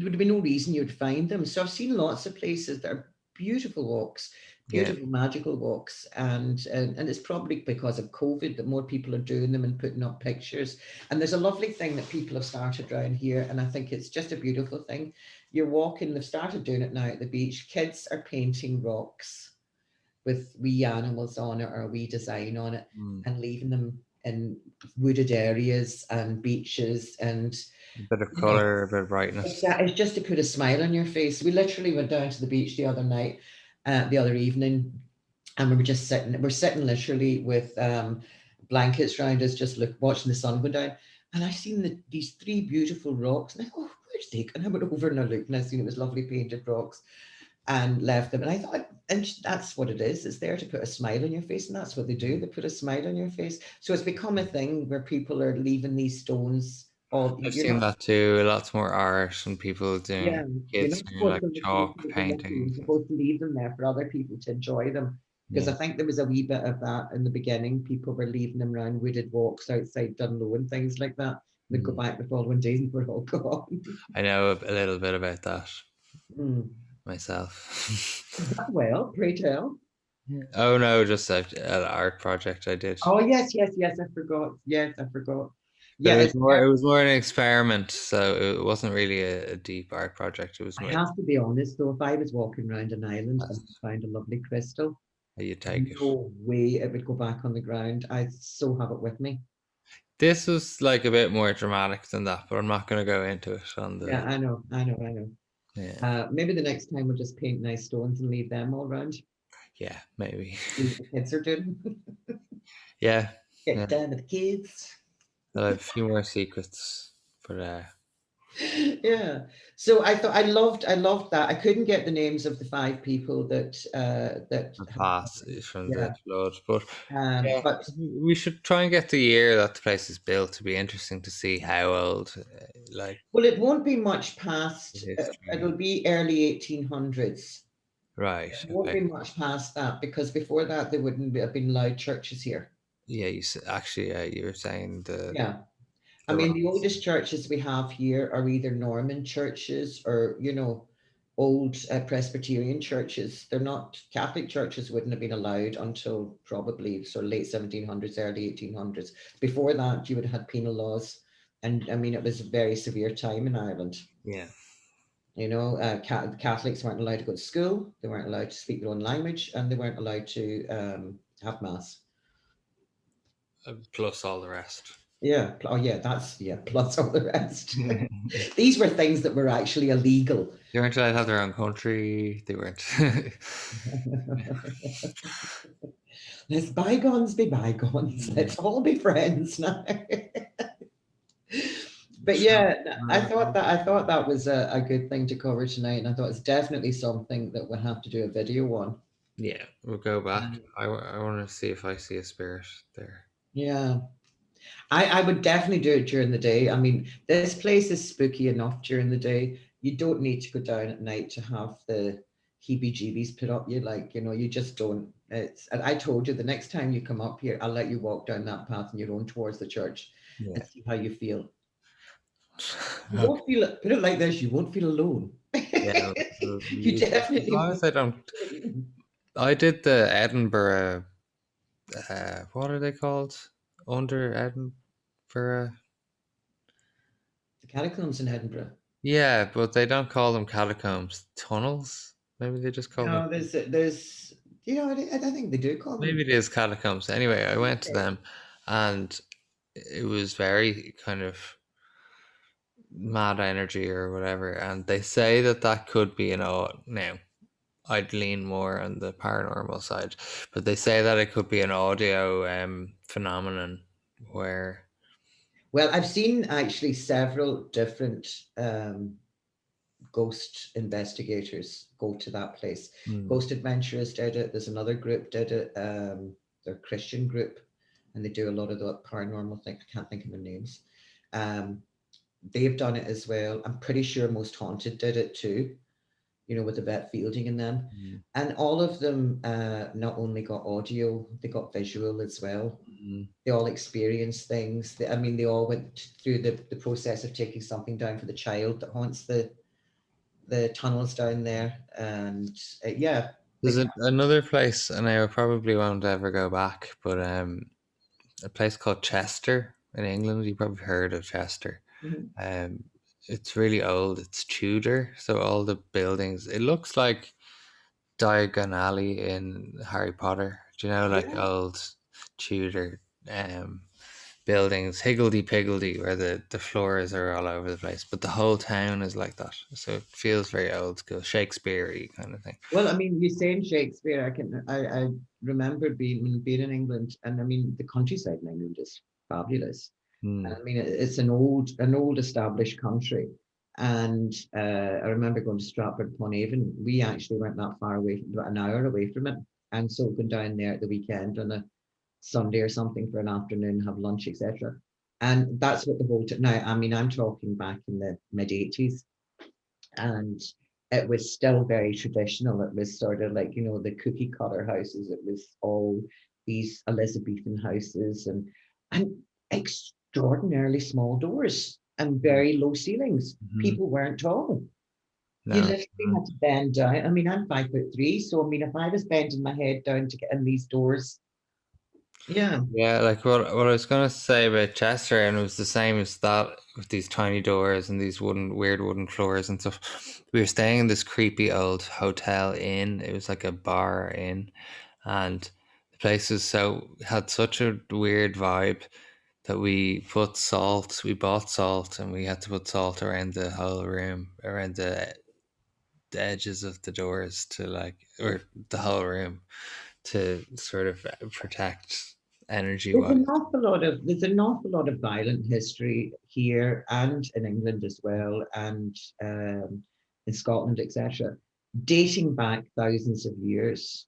would be no reason you'd find them. So I've seen lots of places that are beautiful walks, Yeah. beautiful magical walks, and it's probably because of COVID that more people are doing them and putting up pictures. And there's a lovely thing that people have started around here, and I think it's just a beautiful thing. You're walking. They've started doing it now at the beach. Kids are painting rocks with wee animals on it or a wee design on it, Mm. and leaving them in wooded areas and beaches, and A bit of you know, color, a bit of brightness. it's just to put a smile on your face. We literally went down to the beach the other night, the other evening, and we were just sitting. We're sitting literally with blankets around us, just watching the sun go down. And I seen these three beautiful rocks, and I thought, oh, where's they? And I went over and I looked, and I seen it was lovely painted rocks, and left them. And I thought, and that's what it is. It's there to put a smile on your face, and that's what they do. They put a smile on your face. So it's become a thing where people are leaving these stones. All I've you're seen not. that too. Lots more art and people Yeah, doing you're kids not doing supposed like to chalk recreate them lucky. You're paintings. supposed to leave them there for other people to enjoy them. Because Yeah. I think there was a wee bit of that in the beginning. People were leaving them around wooded walks outside Dunlow and things like that. They'd go Mm. back the following days and were all gone. I know a little bit about that Mm. myself. Well, pray tell. Yeah. Oh no, just an art project I did. Oh yes, yes, yes. I forgot. Yes, I forgot. But Yeah, it's it was more an experiment, so it wasn't really a deep art project. It was I more have to be honest though, if I was walking around an island and that's found a lovely crystal, how you take it. no way it would go back on the ground. I so have it with me. This was like a bit more dramatic than that, but I'm not going to go into it on Yeah, the. I know, I know, I know. Yeah, Maybe the next time we'll just paint nice stones and leave them all around. yeah, maybe. See what the kids are doing. Yeah, yeah. Get down with the kids. I have a few more secrets, but Yeah. So I loved that. I couldn't get the names of the five people that the had past died. from the Yeah. flood. But yeah, But we should try and get the year that the place is built to be interesting to see how old, like well, it won't be much the past. It'll history. be early 1800s. Right. It won't Okay. be much past that because before that there wouldn't have been allowed churches here. Yeah. Actually, you were saying Yeah. I the mean, the rocks. oldest churches we have here are either Norman churches or, old Presbyterian churches. They're not Catholic churches wouldn't have been allowed until probably sort of late 1700s, early 1800s. Before that, you would have had penal laws. And I mean, it was a very severe time in Ireland. Yeah. Catholics weren't allowed to go to school, they weren't allowed to speak their own language, and they weren't allowed to have mass. Plus all the rest. Yeah. Oh, yeah. That's yeah. Plus all the rest. They These were things that were actually illegal. weren't allowed to have their own country. They weren't. Let's bygones be bygones. Mm. Let's all be friends now. But So, yeah, I thought that was a good thing to cover tonight, and I thought it's definitely something that we'll have to do a video on. Yeah, we'll go back. Um, I want to see if I see a spirit there. yeah. I would definitely do it during the day. I mean, this place is spooky enough during the day. You don't need to go down at night to have the heebie-jeebies put up you. Like, you just don't. It's, and I told you the next time you come up here, I'll let you walk down that path on your own towards the church Yeah. and see how you feel. You won't feel it. Put it like this: you won't feel alone. Yeah, You as definitely long won't as I don't. feel alone. I did the Edinburgh. What are they called? Under Edinburgh. The catacombs in Edinburgh. Yeah, but they don't call them catacombs. Tunnels. Maybe they just call them. No, there's, I think they do call Maybe them. it is catacombs. Anyway, I went to them, and it was very kind of mad energy or whatever. And they say that that could be an now. I'd lean more on the paranormal side, but they say that it could be an audio phenomenon where. Well, I've seen actually several different ghost investigators go to that place. Hmm, Ghost Adventurers did it. There's another group did it. They're a Christian group, and they do a lot of the paranormal thing. I can't think of their names. Um, they've done it as well. I'm pretty sure Most Haunted did it too. With the vet fielding in them. hmm, And all of them not only got audio, they got visual as well. hmm. They all experienced things. I mean, they all went through the process of taking something down for the child that haunts the tunnels down there. And yeah, they There's another place, and I probably won't ever go back, but a place called Chester in England. You probably heard of Chester. Mhm. Um, it's really old. It's Tudor, so all the buildings. It looks like Diagon Alley in Harry Potter. Do you know, like Yeah. old Tudor um buildings, higgledy piggledy, where the floors are all over the place, but the whole town is like that. So it feels very old school, Shakespeare-y kind of thing. Well, I mean, you saying Shakespeare, I remember being in England, and I mean, the countryside in England is fabulous. Hmm. And I mean, it's an old established country. And I remember going to Stratford upon Avon. We actually went that far away, about an hour away from it. And so going down there at the weekend on a Sunday or something for an afternoon, have lunch, etc. And that's what the whole now. I mean, I'm talking back in the mid 80s, and it was still very traditional. It was sort of like, the cookie cutter houses. It was all these Elizabethan houses, and extraordinarily small doors and very low ceilings. Hmm. People weren't tall. You No. literally had to bend down. I mean, I'm 5'3", so I mean, if I was bending my head down to get in these doors, yeah. Yeah, like what I was gonna say about Chester, and it was the same as that with these tiny doors and these weird wooden floors and stuff. We were staying in this creepy old hotel inn. It was like a bar inn, and the place was had such a weird vibe that we bought salt, and we had to put salt around the whole room, around the edges of the doors to or the whole room to sort of protect energy There's wise. an awful lot of there's an awful lot of violent history here and in England as well, and in Scotland, etc., dating back thousands of years.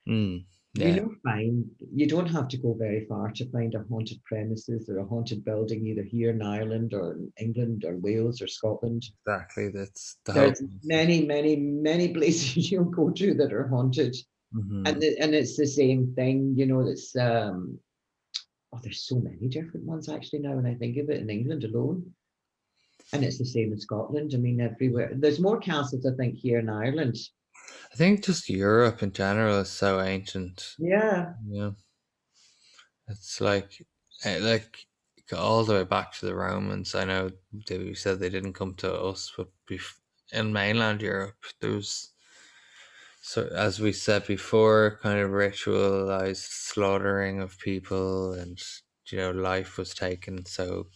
Mm, You yeah, know, fine, you don't have to go very far to find a haunted premises or a haunted building, either here in Ireland or in England or Wales or Scotland. exactly. That's the whole There's point. many, many, many places you'll go to that are haunted, Hmm. and it's the same thing. That's oh, there's so many different ones actually now when I think of it in England alone. And it's the same in Scotland. I mean, everywhere. There's more castles, I think, here in Ireland. I think just Europe in general is so ancient. Yeah. Yeah, it's like go all the way back to the Romans. I know they said they didn't come to us, but in mainland Europe, there was, so as we said before, kind of ritualized slaughtering of people, and life was taken. So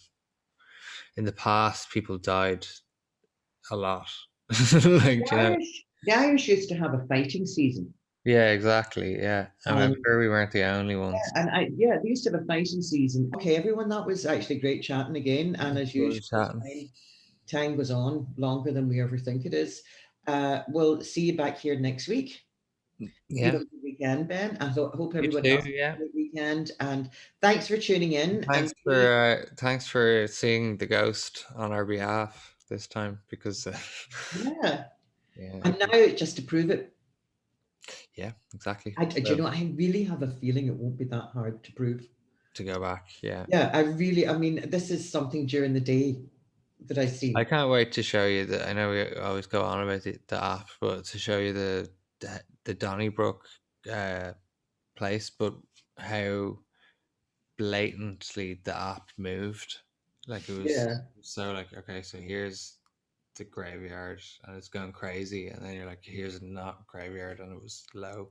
in the past, people died a lot. The like you know, Irish used to have a fighting season. yeah, exactly, yeah. And I'm Um, sure we weren't the only ones. yeah, they used to have a fighting season. Okay, everyone, that was actually great chatting again. And as Lovely usual, chatting. time goes on longer than we ever think it is. We'll see you back here next week. Yeah. Beautiful weekend, Ben. I hope You everyone too. else has Yeah. a great weekend. And thanks for tuning in. And please, Thanks for seeing the ghost on our behalf this time because yeah. yeah, And now, just to prove it, yeah, exactly. do you So know, I really have a feeling it won't be that hard to prove. to go back, yeah. Yeah, I mean, this is something during the day that I I see. can't wait to show you the. I know we always go on about the app, but to show you the Donnybrook uh, place, but how blatantly the app moved. Like it was Yeah. so like, okay, so here's the graveyard and it's going crazy, and then you're like, here's not graveyard and it was low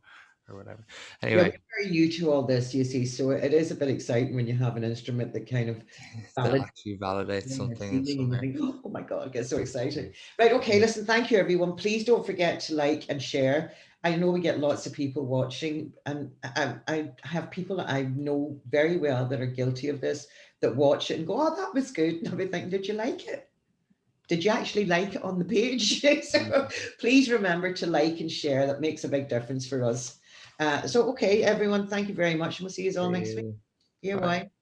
or whatever. Yeah, Anyway, we're very new to all this, you see, so it is a bit exciting when you have an instrument that kind of that validates actually validates what you're something seeing and you somewhere. think, oh my God, it gets so exciting. Right, okay, listen, thank you everyone. Please don't forget to like and share. I know we get lots of people watching, and I have people that I know very well that are guilty of this that watch it and go, oh, that was good. And I'll be thinking, did you like it? Did you actually like it on the page? So please remember to like and share. That makes a big difference for us. So, okay, everyone, thank you very much. And we'll see you all next week. See, Yeah, bye. bye.